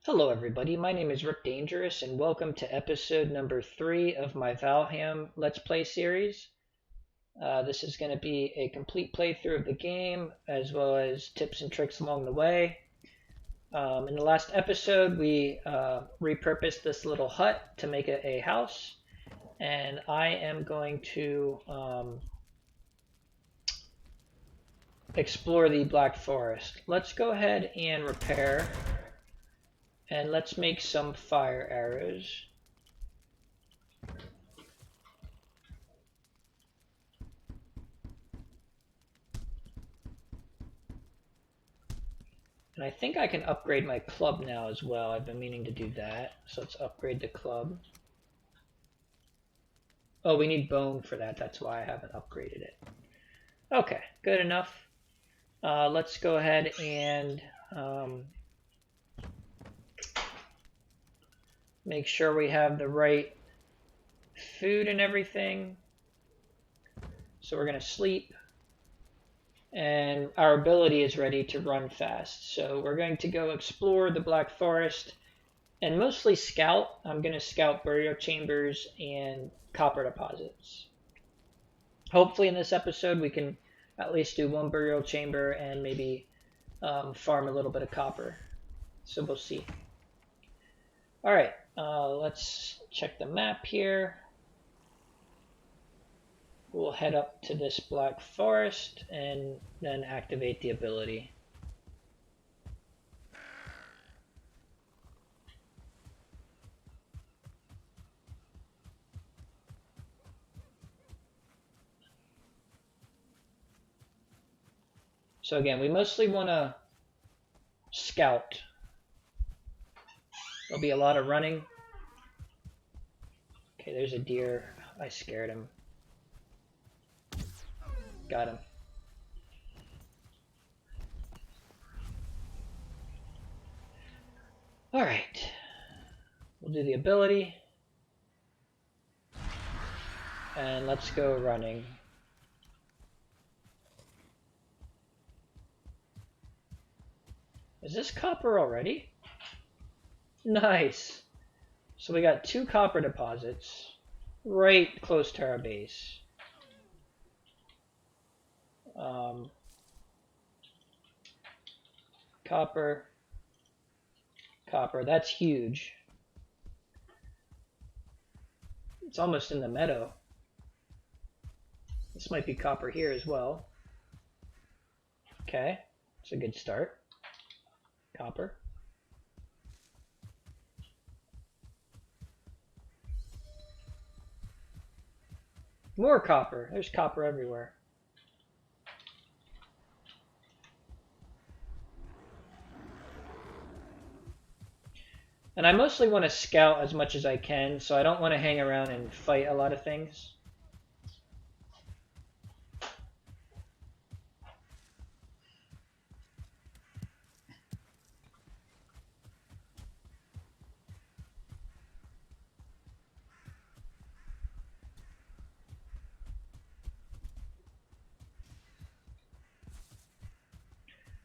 Hello everybody, my name is Rick Dangerous and welcome to episode number 3 of my Valheim Let's Play series. This is going to be a complete playthrough of the game as well as tips and tricks along the way. In the last episode we repurposed this little hut to make it a house, and I am going to explore the Black Forest. Let's go ahead and repair. And let's make some fire arrows. And I think I can upgrade my club now as well. I've been meaning to do that. So let's upgrade the club. Oh, we need bone for that. That's why I haven't upgraded it. Okay, good enough. Let's go ahead and make sure we have the right food and everything. So we're going to sleep. And our ability is ready to run fast. So we're going to go explore the Black Forest and mostly scout. I'm going to scout burial chambers and copper deposits. Hopefully in this episode we can at least do one burial chamber and maybe farm a little bit of copper. So we'll see. Alright, let's check the map here. We'll head up to this Black Forest and then activate the ability. So again, we mostly want to scout. There'll be a lot of running. Okay, there's a deer. I scared him. Got him. Alright. We'll do the ability. And let's go running. Is this copper already? Nice. So we got 2 copper deposits right close to our base. Copper, that's huge. It's almost in the meadow. This might be copper here as well. Okay, it's a good start. Copper. More copper. There's copper everywhere. And I mostly want to scout as much as I can, so I don't want to hang around and fight a lot of things.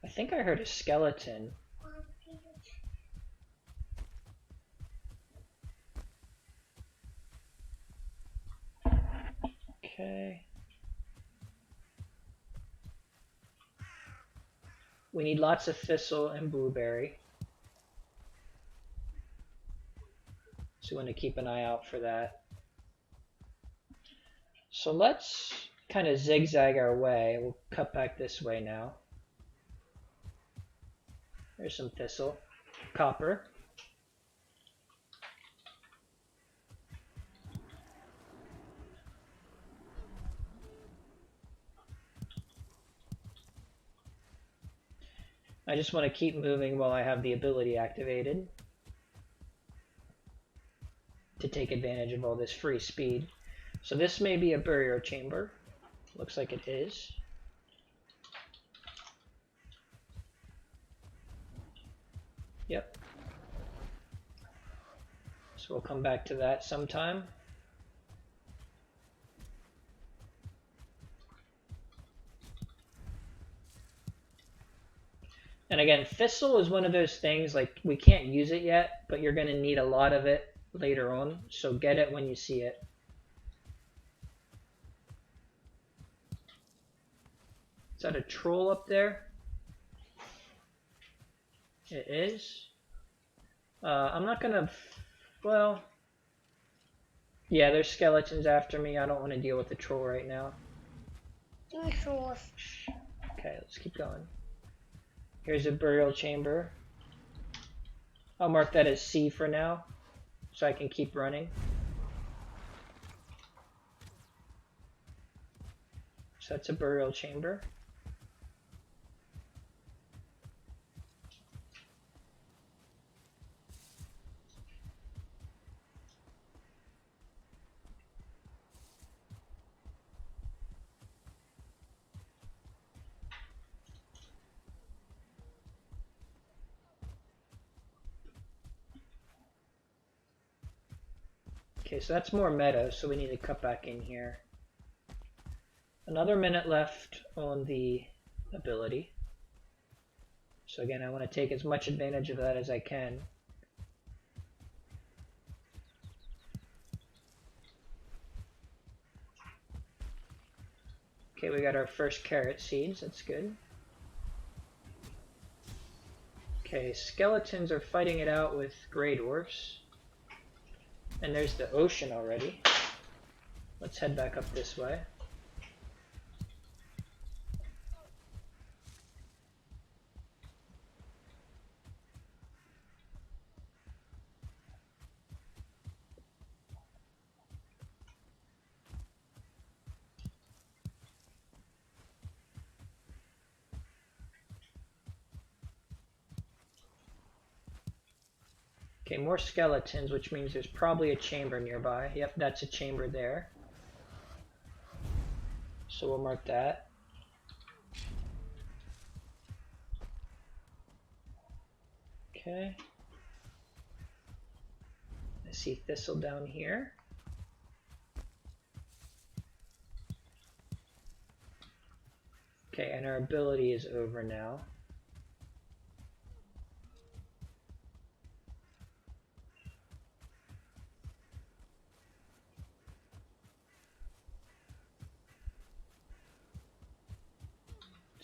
I think I heard a skeleton. Okay. We need lots of thistle and blueberry. So we want to keep an eye out for that. So let's kind of zigzag our way. We'll cut back this way now. There's some thistle. Copper. I just want to keep moving while I have the ability activated to take advantage of all this free speed. So this may be a burial chamber. Looks like it is. Yep. So we'll come back to that sometime. And again, thistle is one of those things, like, we can't use it yet, but you're going to need a lot of it later on, so get it when you see it. Is that a troll up there? It is. I'm not going to... Well... Yeah, there's skeletons after me. I don't want to deal with the troll right now. Okay, let's keep going. Here's a burial chamber. I'll mark that as C for now, so I can keep running. So that's a burial chamber. Okay, so that's more meadow, so we need to cut back in here. Another minute left on the ability. So again, I want to take as much advantage of that as I can. Okay, we got our first carrot seeds, that's good. Okay, skeletons are fighting it out with grey dwarfs. And there's the ocean already. Let's head back up this way. Okay, more skeletons, which means there's probably a chamber nearby. Yep, that's a chamber there. So we'll mark that. Okay. I see thistle down here. Okay, and our ability is over now.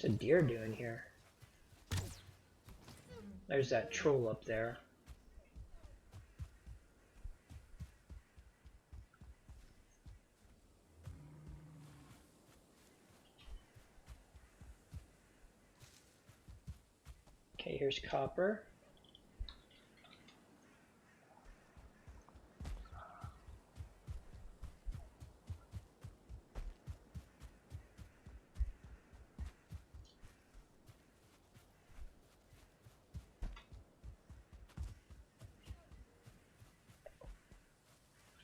What's a deer doing here? There's that troll up there. Okay, here's copper.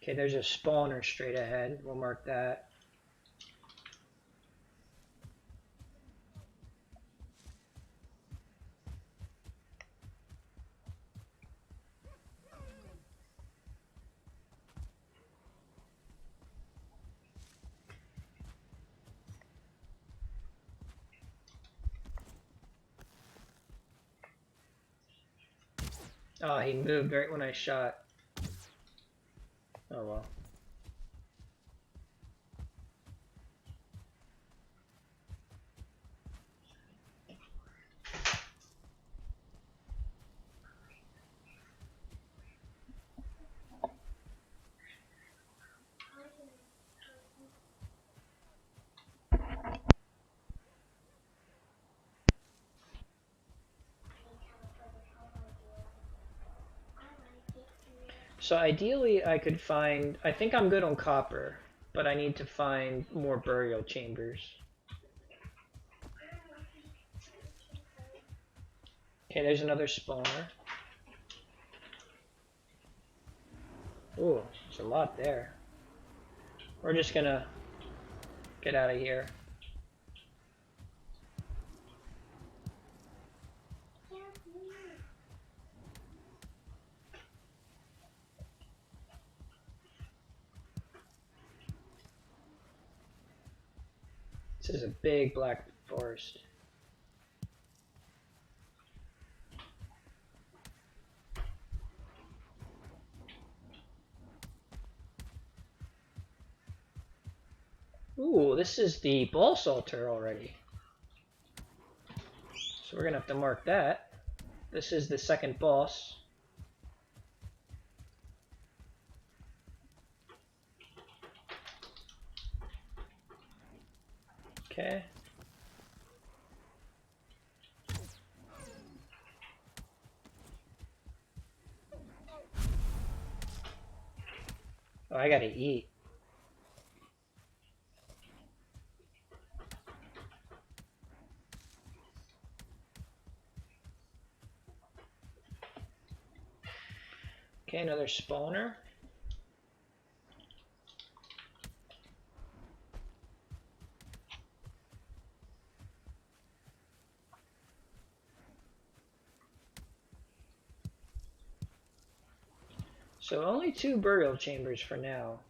Okay, there's a spawner straight ahead. We'll mark that. Oh, he moved right when I shot. Oh well. So ideally I could find, I think I'm good on copper, but I need to find more burial chambers. Okay, there's another spawner. Ooh, there's a lot there. We're just gonna get out of here. This is a big black forest. Ooh, this is the boss altar already. So we're gonna have to mark that. This is the second boss. Okay. Oh, I gotta eat. Okay, another spawner. So only 2 burial chambers for now.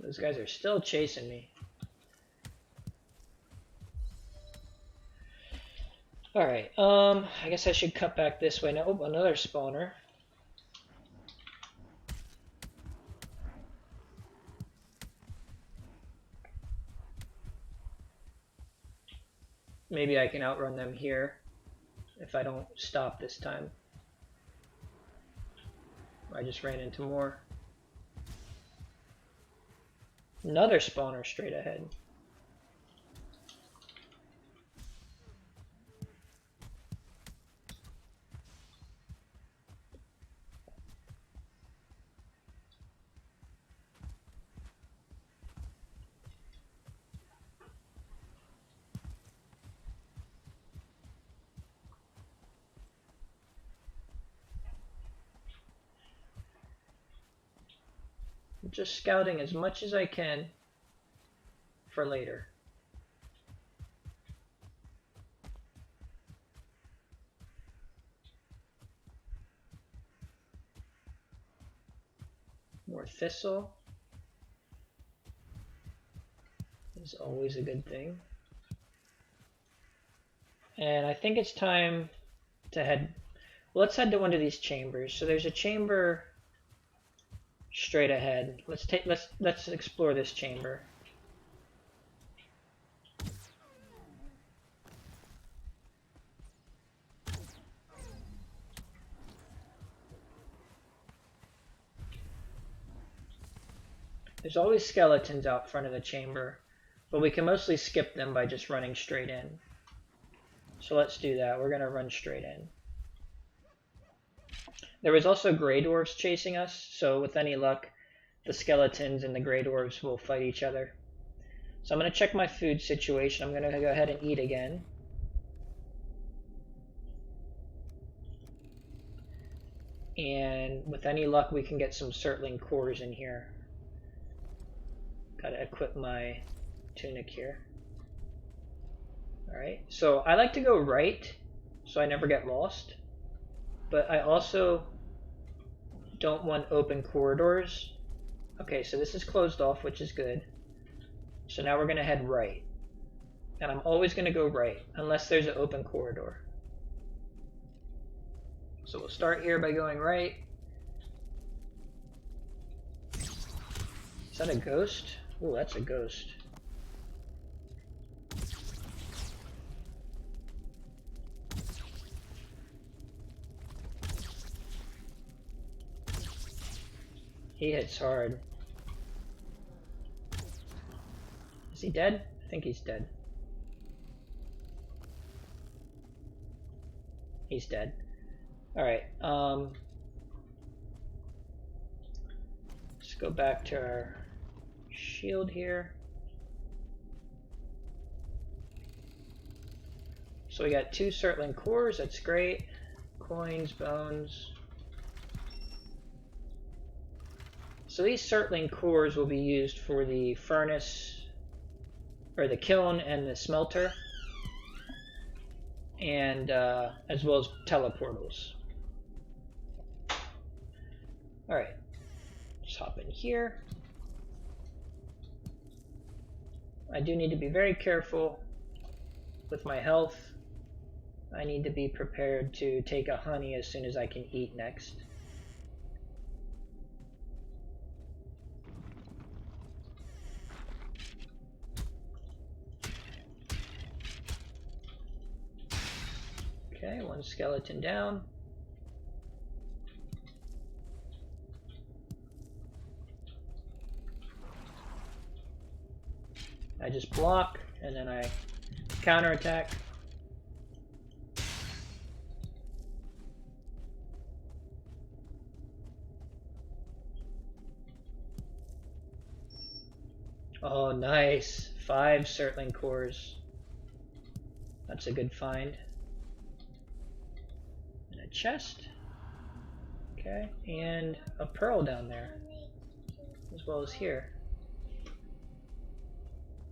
Those guys are still chasing me. Alright, I guess I should cut back this way now. Oh, another spawner. Maybe I can outrun them here if I don't stop this time. I just ran into more. Another spawner straight ahead. I'm just scouting as much as I can for later. More thistle is always a good thing. And I think it's time to head. Well, let's head to one of these chambers. So there's a chamber straight ahead. Let's explore this chamber. There's always skeletons out front of the chamber, but we can mostly skip them by just running straight in. So let's do that. We're gonna run straight in. There was also Grey Dwarves chasing us, so with any luck, the skeletons and the Grey Dwarves will fight each other. So I'm going to check my food situation. I'm going to go ahead and eat again. And with any luck, we can get some Surtling cores in here. Gotta equip my tunic here. Alright, so I like to go right, so I never get lost. But I also don't want open corridors. Okay, so this is closed off, which is good. So now we're going to head right. And I'm always going to go right, unless there's an open corridor. So we'll start here by going right. Is that a ghost? Oh, that's a ghost. He hits hard. Is he dead? I think he's dead. He's dead. Alright, let's go back to our shield here. So we got 2 Surtling cores, that's great. Coins, bones. So these Surtling cores will be used for the furnace, or the kiln and the smelter, and as well as teleportals. Alright, hop in here. I do need to be very careful with my health. I need to be prepared to take a honey as soon as I can eat next. Okay, one skeleton down. I just block and then I counterattack. Oh, nice. 5 Surtling cores. That's a good find. And a chest. Okay, and a pearl down there, as well as here.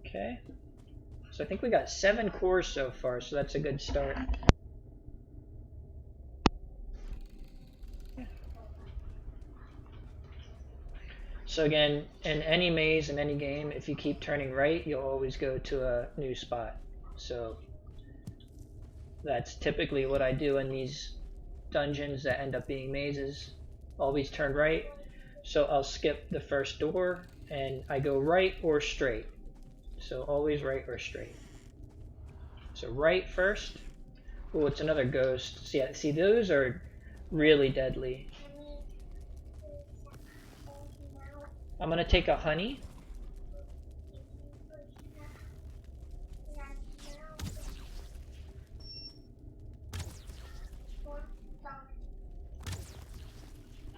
Okay, so I think we got 7 cores so far, so that's a good start. So again, in any maze, in any game, if you keep turning right, you'll always go to a new spot. So that's typically what I do in these dungeons that end up being mazes. Always turn right. So I'll skip the first door and I go right or straight. So always right or straight. So right first. Oh, it's another ghost. See, those are really deadly. I'm gonna take a honey.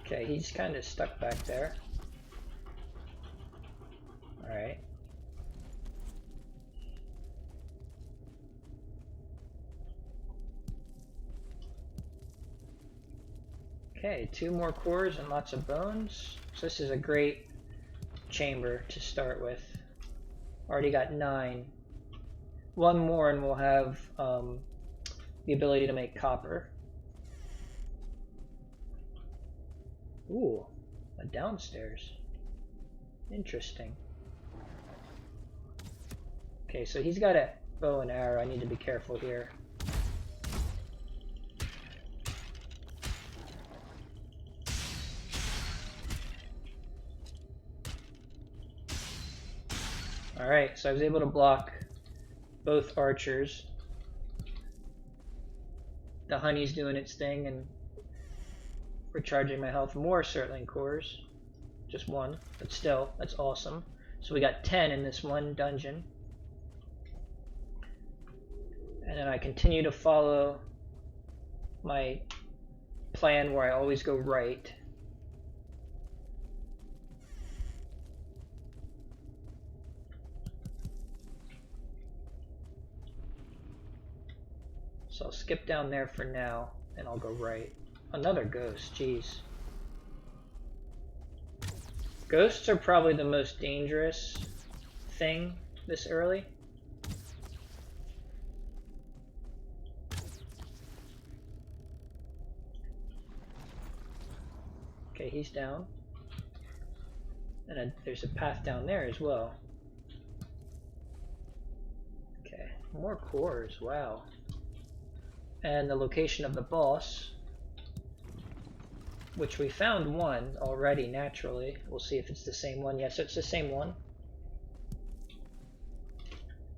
Okay, he's kind of stuck back there. Alright. Okay, 2 more cores and lots of bones. So this is a great chamber to start with. Already got 9. 1 more and we'll have the ability to make copper. Ooh, a downstairs. Interesting. Okay, so he's got a bow and arrow. I need to be careful here. Alright, so I was able to block both archers. The honey's doing its thing and recharging my health. More Surtling cores. Just 1, but still, that's awesome. So we got 10 in this one dungeon. And then I continue to follow my plan where I always go right. So I'll skip down there for now, and I'll go right. Another ghost, jeez. Ghosts are probably the most dangerous thing this early. Okay, he's down. And there's a path down there as well. Okay, more cores, wow. And the location of the boss, which we found 1 already naturally. We'll see if it's the same one. Yes, it's the same one.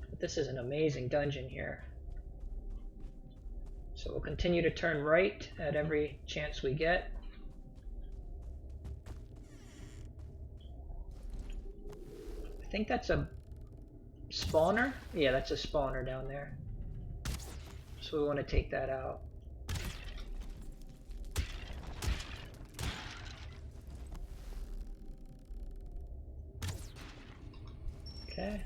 But this is an amazing dungeon here. So we'll continue to turn right at every chance we get. I think that's a spawner. Yeah, that's a spawner down there. So we want to take that out. Okay.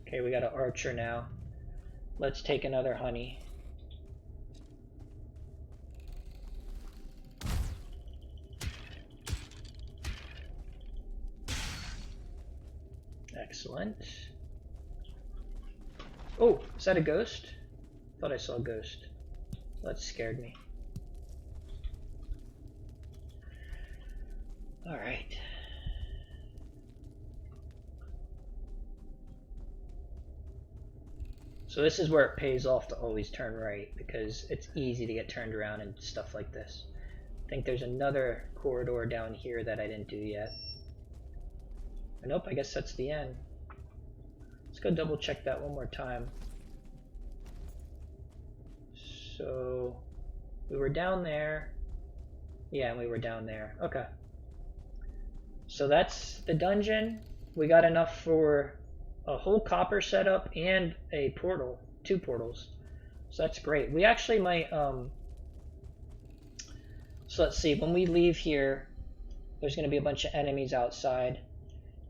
Okay, we got an archer now. Let's take another honey. Excellent. Oh, is that a ghost? Thought I saw a ghost. That scared me. All right. So this is where it pays off to always turn right, because it's easy to get turned around and stuff like this. I think there's another corridor down here that I didn't do yet. Nope, I guess that's the end. Let's go double check that one more time. So we were down there. Yeah, we were down there. Okay. So that's the dungeon. We got enough for a whole copper setup and a portal. 2 portals. So that's great. We actually might, so let's see, when we leave here, there's going to be a bunch of enemies outside.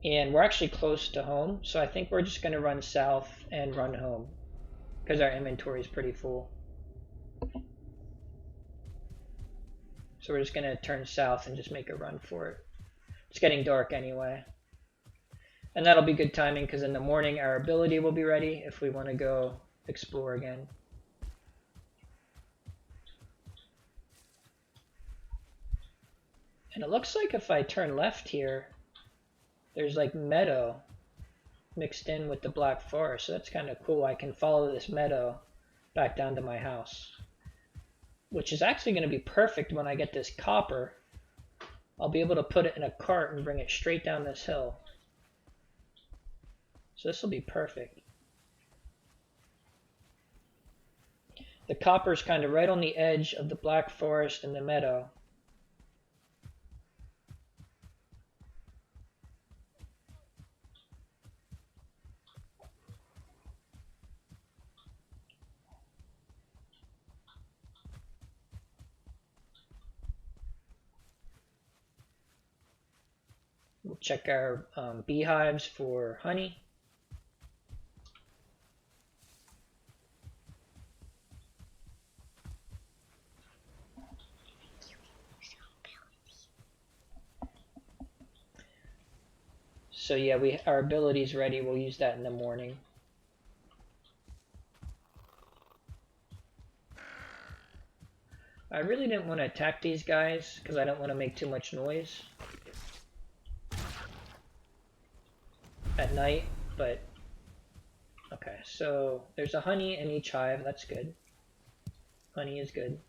And we're actually close to home, so I think we're just going to run south and run home, because our inventory is pretty full. So we're just going to turn south and just make a run for it. It's getting dark anyway. And that'll be good timing, because in the morning our ability will be ready if we want to go explore again. And it looks like if I turn left here, there's like meadow mixed in with the black forest, so that's kind of cool. I can follow this meadow back down to my house, which is actually going to be perfect when I get this copper. I'll be able to put it in a cart and bring it straight down this hill. So this will be perfect. The copper is kind of right on the edge of the black forest and the meadow. We'll check our beehives for honey. So yeah, our ability's ready. We'll use that in the morning. I really didn't want to attack these guys because I don't want to make too much noise at night, but okay, so there's a honey in each hive. That's good. Honey is good.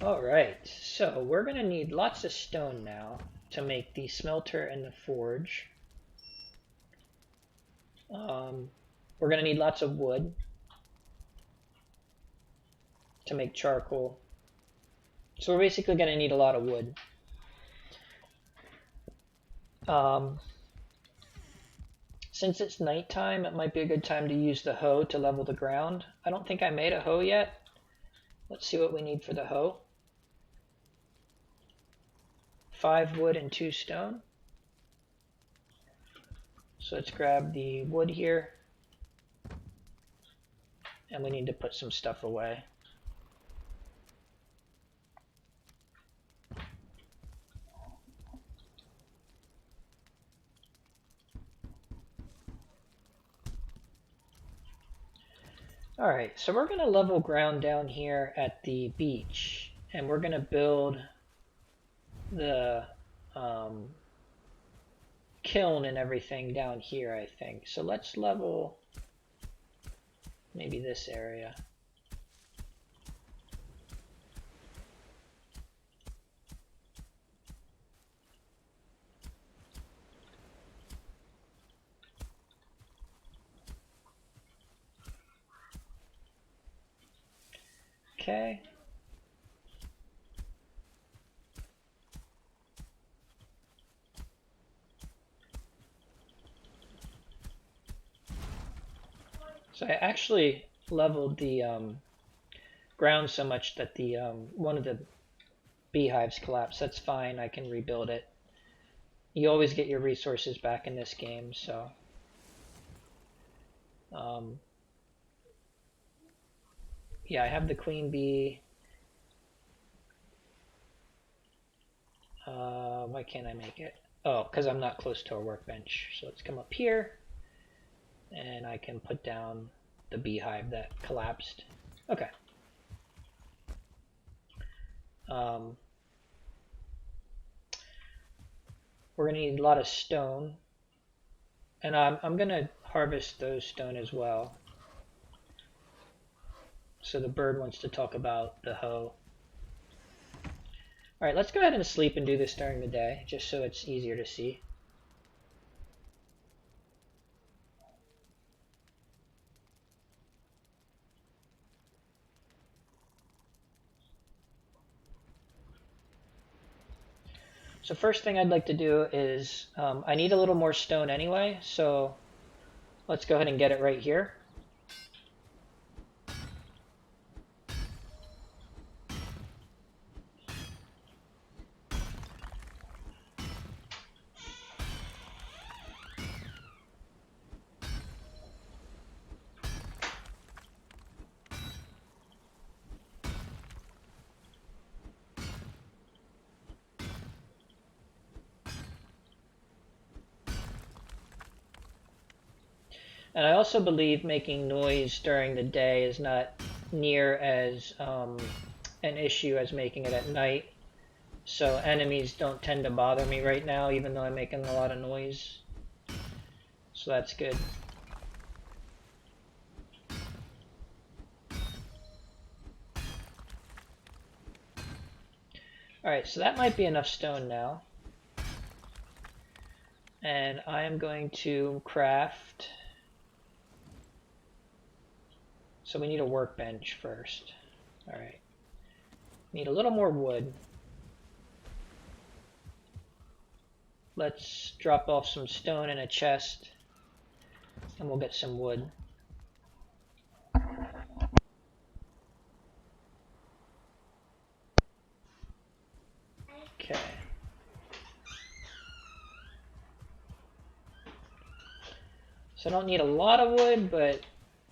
Alright, so we're going to need lots of stone now to make the smelter and the forge. We're going to need lots of wood to make charcoal. So we're basically going to need a lot of wood. Since it's nighttime, it might be a good time to use the hoe to level the ground. I don't think I made a hoe yet. Let's see what we need for the hoe. 5 wood and 2 stone. So let's grab the wood here. And we need to put some stuff away. Alright, so we're going to level ground down here at the beach. And we're going to build the kiln and everything down here, I think. So let's level maybe this area. Okay. So I actually leveled the ground so much that the one of the beehives collapsed. That's fine, I can rebuild it. You always get your resources back in this game, so yeah, I have the queen bee. Why can't I make it? Oh, because I'm not close to a workbench. So let's come up here, and I can put down the beehive that collapsed. Okay. We're going to need a lot of stone. And I'm going to harvest those stone as well. So the bird wants to talk about the hoe. Alright, let's go ahead and sleep and do this during the day, just so it's easier to see. So first thing I'd like to do is, I need a little more stone anyway, so let's go ahead and get it right here. And I also believe making noise during the day is not near as an issue as making it at night. So enemies don't tend to bother me right now, even though I'm making a lot of noise. So that's good. Alright, so that might be enough stone now. And I am going to craft. So we need a workbench first. Alright. Need a little more wood. Let's drop off some stone in a chest, and we'll get some wood. Okay. So I don't need a lot of wood, but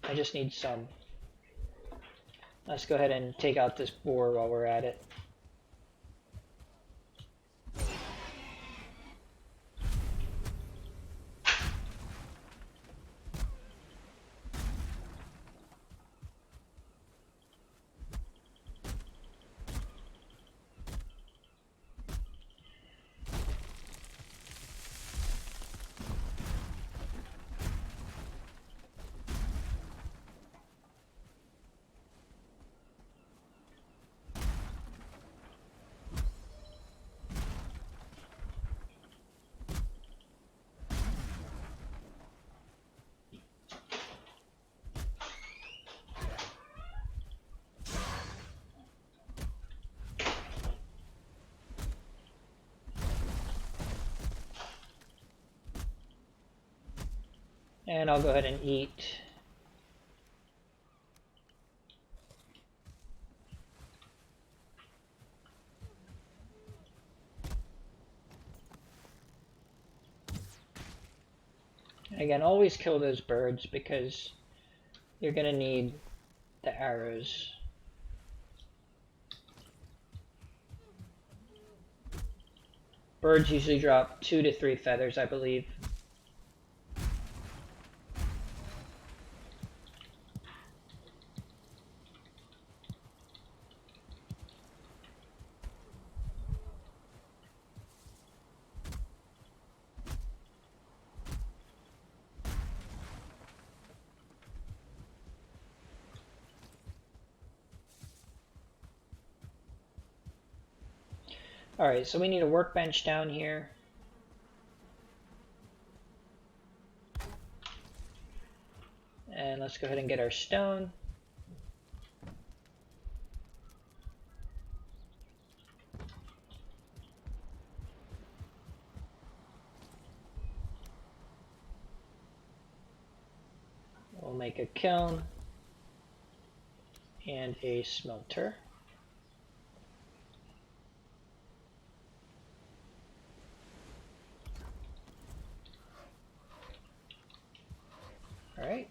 I just need some. Let's go ahead and take out this boar while we're at it. And I'll go ahead and eat. Again, always kill those birds because you're going to need the arrows. Birds usually drop 2 to 3 feathers, I believe. Alright, so we need a workbench down here. And let's go ahead and get our stone. We'll make a kiln and a smelter. All right.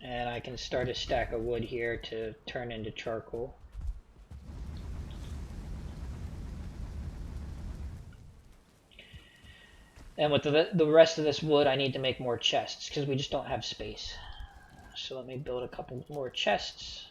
And I can start a stack of wood here to turn into charcoal. And with the rest of this wood, I need to make more chests because we just don't have space. So let me build a couple more chests.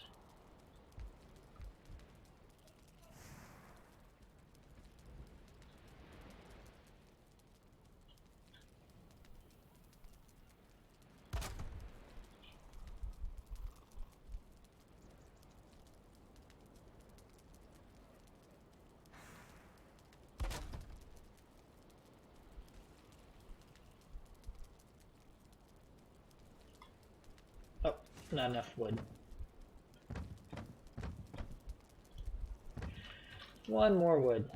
Oh, not enough wood. One more wood.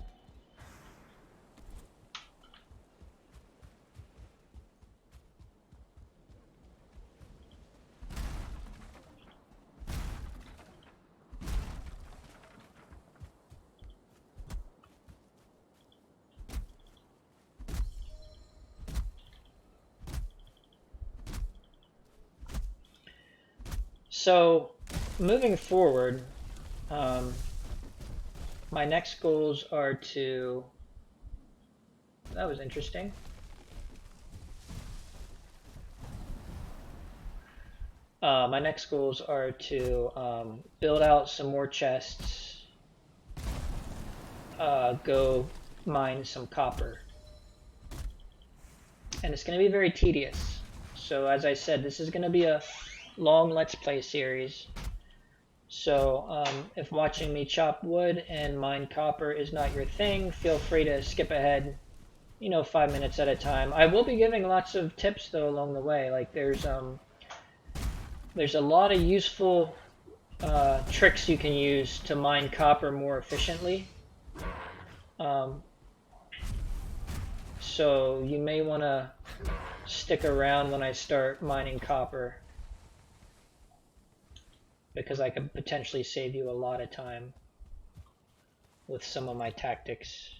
So, moving forward, my next goals are to... That was interesting. My next goals are to build out some more chests, go mine some copper. And it's going to be very tedious. So as I said, this is going to be a long Let's Play series. So if watching me chop wood and mine copper is not your thing, feel free to skip ahead, 5 minutes at a time. I will be giving lots of tips though along the way. Like there's a lot of useful tricks you can use to mine copper more efficiently. So you may want to stick around when I start mining copper, because I could potentially save you a lot of time with some of my tactics.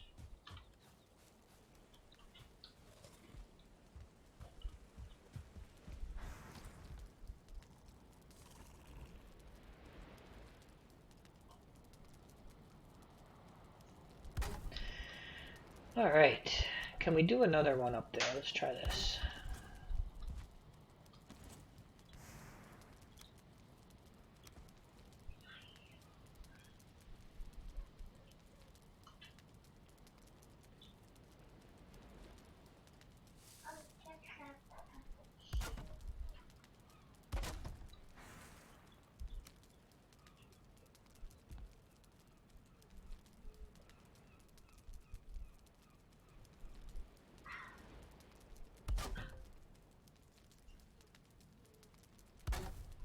Alright, can we do another one up there? Let's try this.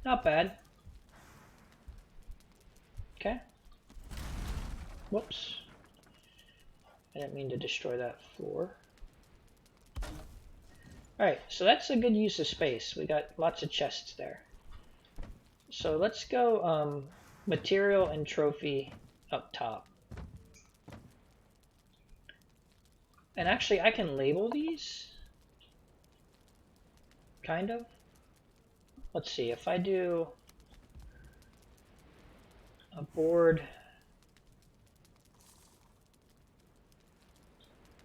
Not bad. Okay. Whoops. I didn't mean to destroy that floor. Alright, so that's a good use of space. We got lots of chests there. So let's go material and trophy up top. And actually I can label these. Kind of. Let's see, if I do a board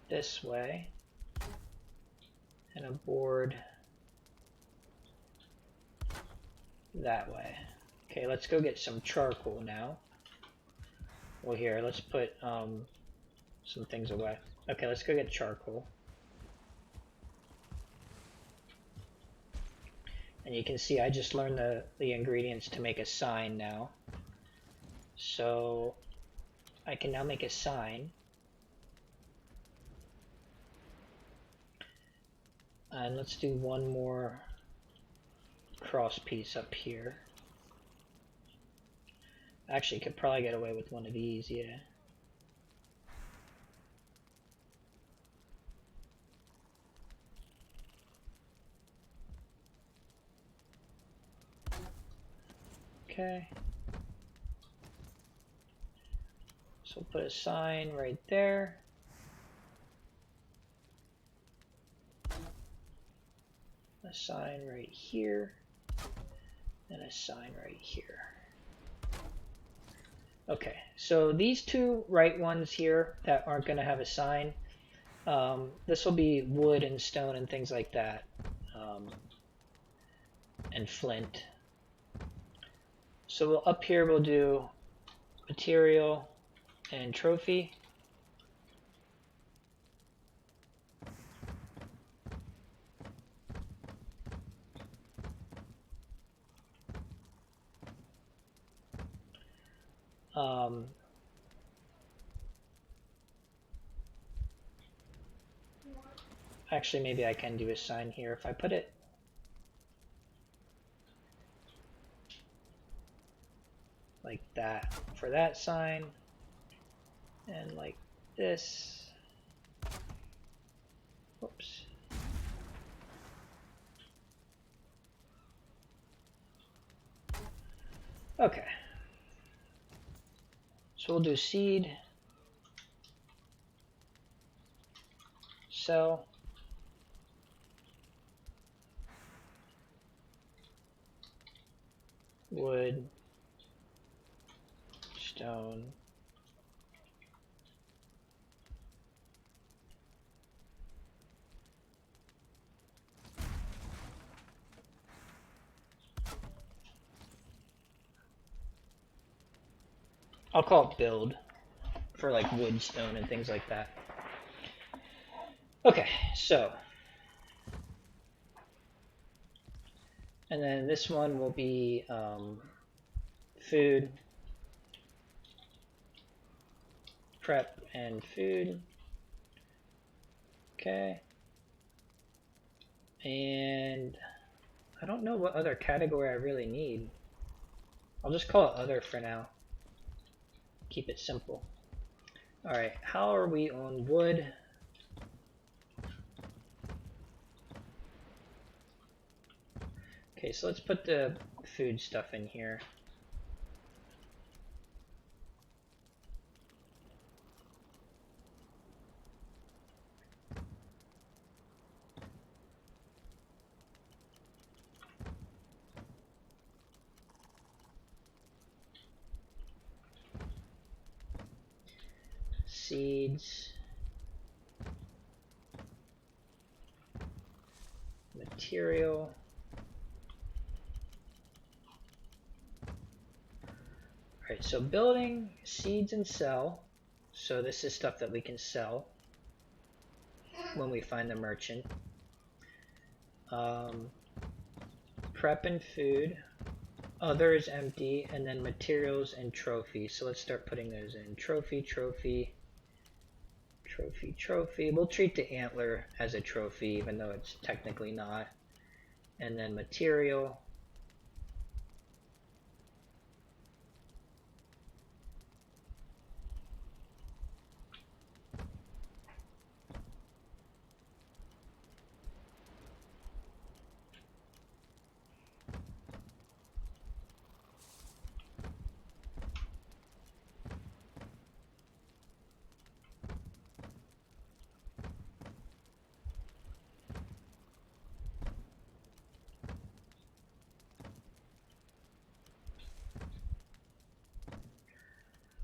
this way and a board that way. Okay, let's go get some charcoal now. Well, here, let's put some things away. Okay, let's go get charcoal. And you can see I just learned the ingredients to make a sign now. So I can now make a sign. And let's do one more cross piece up here. Actually, could probably get away with one of these, yeah. Okay. So we'll put a sign right there. A sign right here. and a sign right here. Okay, so these two right ones here that aren't going to have a sign, this will be wood and stone and things like that, and flint. So up here we'll do material and trophy. Actually, maybe I can do a sign here if I put it like that for that sign, and like this. Whoops. Okay. So we'll do seed, sell, wood, stone, I'll call it build for like wood, stone, and things like that. Okay, so, and then this one will be food, prep, and food. Okay. And I don't know what other category I really need. I'll just call it other for now. Keep it simple. Alright, how are we on wood? Okay, so let's put the food stuff in here. Seeds, material, alright, so building, seeds, and sell. So this is stuff that we can sell when we find the merchant. Prep and food, other is empty, and then materials and trophy. So let's start putting those in. Trophy, trophy, trophy, trophy. We'll treat the antler as a trophy even though it's technically not. And then material.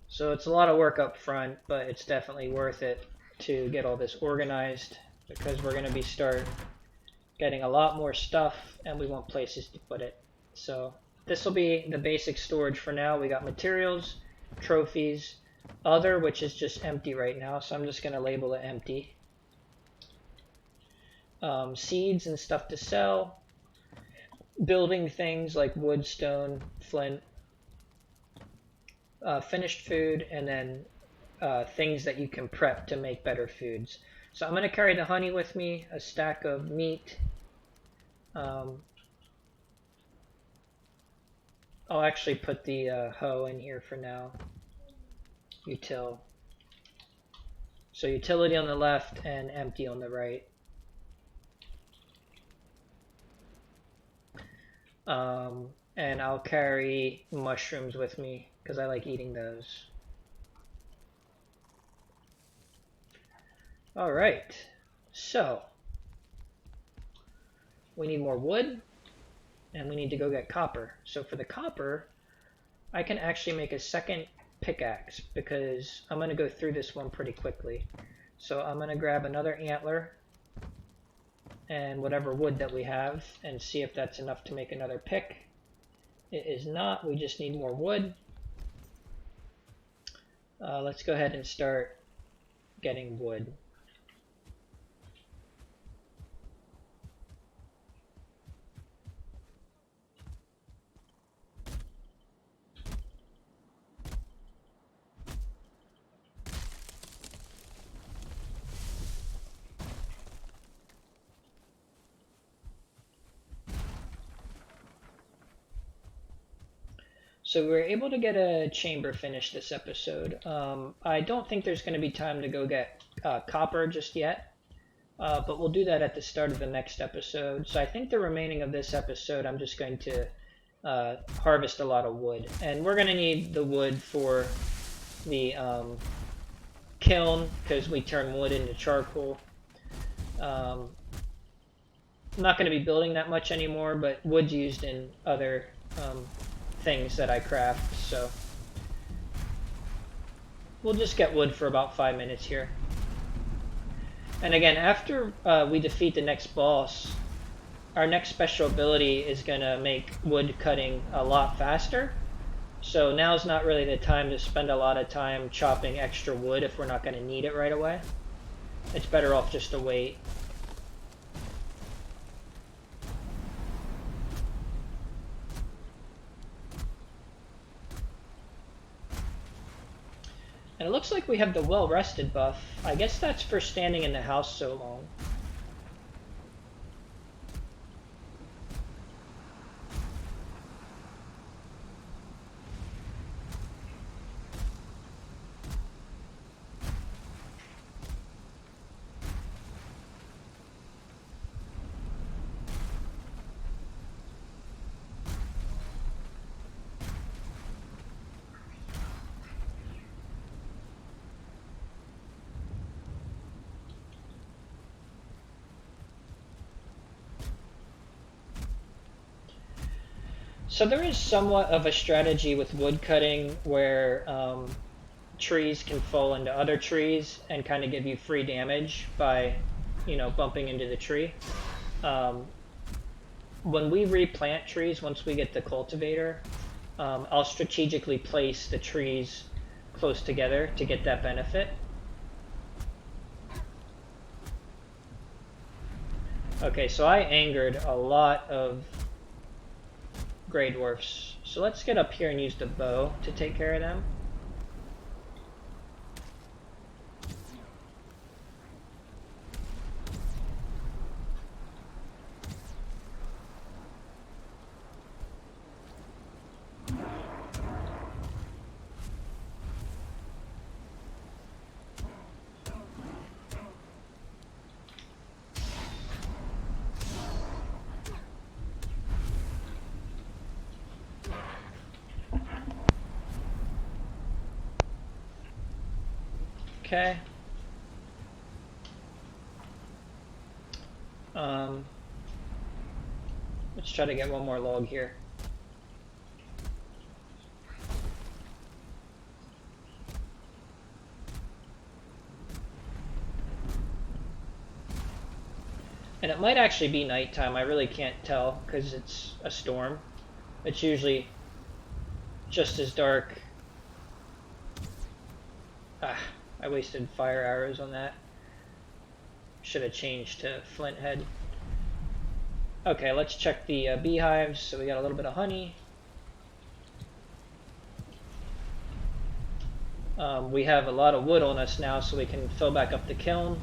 So it's a lot of work up front, but it's definitely worth it to get all this organized because we're going to be start getting a lot more stuff and we want places to put it. So this will be the basic storage for now. We got materials, trophies, other, which is just empty right now, so I'm just going to label it empty. Seeds and stuff to sell, building things like wood, stone, flint, finished food, and then things that you can prep to make better foods. So I'm going to carry the honey with me, a stack of meat. I'll actually put the hoe in here for now. Util. So utility on the left and empty on the right. And I'll carry mushrooms with me because I like eating those. Alright, so we need more wood and we need to go get copper. So for the copper, I can actually make a second pickaxe because I'm going to go through this one pretty quickly. So I'm going to grab another antler and whatever wood that we have and see if that's enough to make another pick. It is not. We just need more wood. Let's go ahead and start getting wood. So we were able to get a chamber finished this episode. I don't think there's going to be time to go get copper just yet, but we'll do that at the start of the next episode. So I think the remaining of this episode, I'm just going to harvest a lot of wood. And we're going to need the wood for the kiln, because we turn wood into charcoal. I'm not going to be building that much anymore, but wood's used in other things that I craft, so we'll just get wood for about 5 minutes here. And again, after we defeat the next boss, our next special ability is going to make wood cutting a lot faster. So now's not really the time to spend a lot of time chopping extra wood if we're not going to need it right away. It's better off just to wait. And it looks like we have the well-rested buff. I guess that's for standing in the house so long. So there is somewhat of a strategy with wood cutting where trees can fall into other trees and kind of give you free damage by, bumping into the tree. When we replant trees, once we get the cultivator, I'll strategically place the trees close together to get that benefit. Okay, so I angered a lot of Grey Dwarfs. So let's get up here and use the bow to take care of them. Okay. Let's try to get one more log here. And it might actually be nighttime. I really can't tell because it's a storm. It's usually just as dark. I wasted fire arrows on that. Should have changed to flint head. Okay, let's check the beehives. So we got a little bit of honey. We have a lot of wood on us now, so we can fill back up the kiln.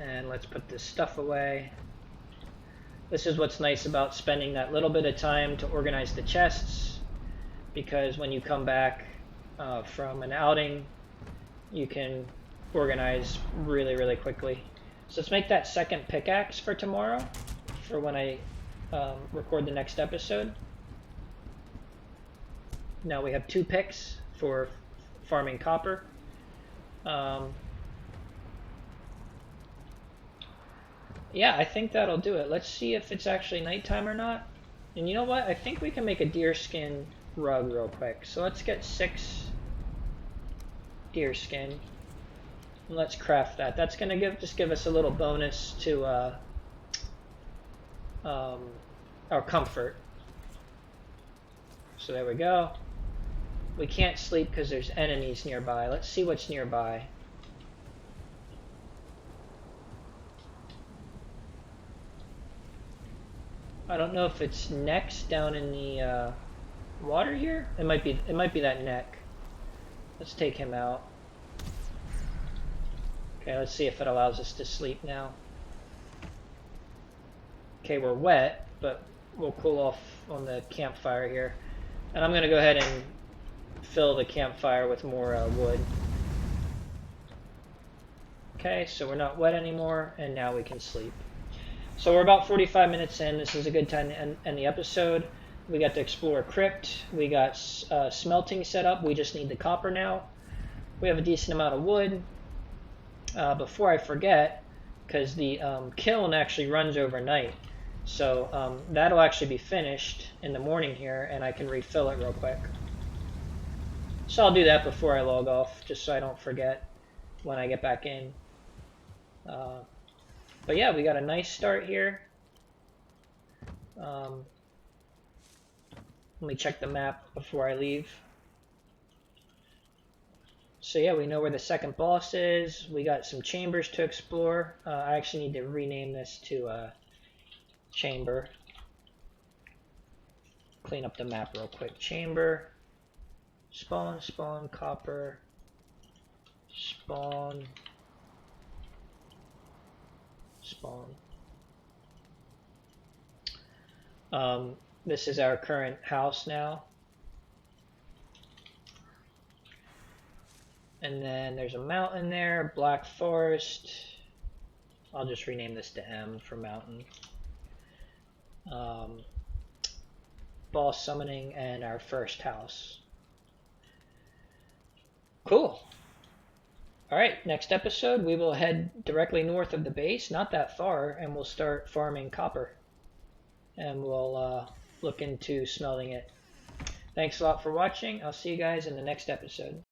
And let's put this stuff away. This is what's nice about spending that little bit of time to organize the chests, because when you come back from an outing, you can organize really, really quickly. So let's make that second pickaxe for tomorrow, for when I record the next episode. Now we have 2 picks for farming copper. Yeah, I think that'll do it. Let's see if it's actually nighttime or not. And you know what? I think we can make a deerskin rug real quick. So let's get 6 deerskin. And let's craft that. That's gonna give us a little bonus to our comfort. So there we go. We can't sleep because there's enemies nearby. Let's see what's nearby. I don't know if it's next down in the water here. It might be that neck. Let's take him out. Okay, let's see if it allows us to sleep now. Okay, we're wet, but we'll cool off on the campfire here. And I'm gonna go ahead and fill the campfire with more wood. Okay, so we're not wet anymore, and now we can sleep. So we're about 45 minutes in. This is a good time to end the episode. We got to explore crypt. We got smelting set up. We just need the copper now. We have a decent amount of wood. Before I forget, because the kiln actually runs overnight, so that'll actually be finished in the morning here, and I can refill it real quick. So I'll do that before I log off, just so I don't forget when I get back in. But yeah, we got a nice start here. Let me check the map before I leave. So yeah, we know where the second boss is. We got some chambers to explore. I actually need to rename this to chamber. Clean up the map real quick. Chamber. Spawn, spawn, copper. Spawn. Spawn. This is our current house now. And then there's a mountain there, Black Forest. I'll just rename this to M for mountain. Boss summoning and our first house. Cool. Alright, next episode we will head directly north of the base, not that far, and we'll start farming copper. And we'll look into smelting it. Thanks a lot for watching. I'll see you guys in the next episode.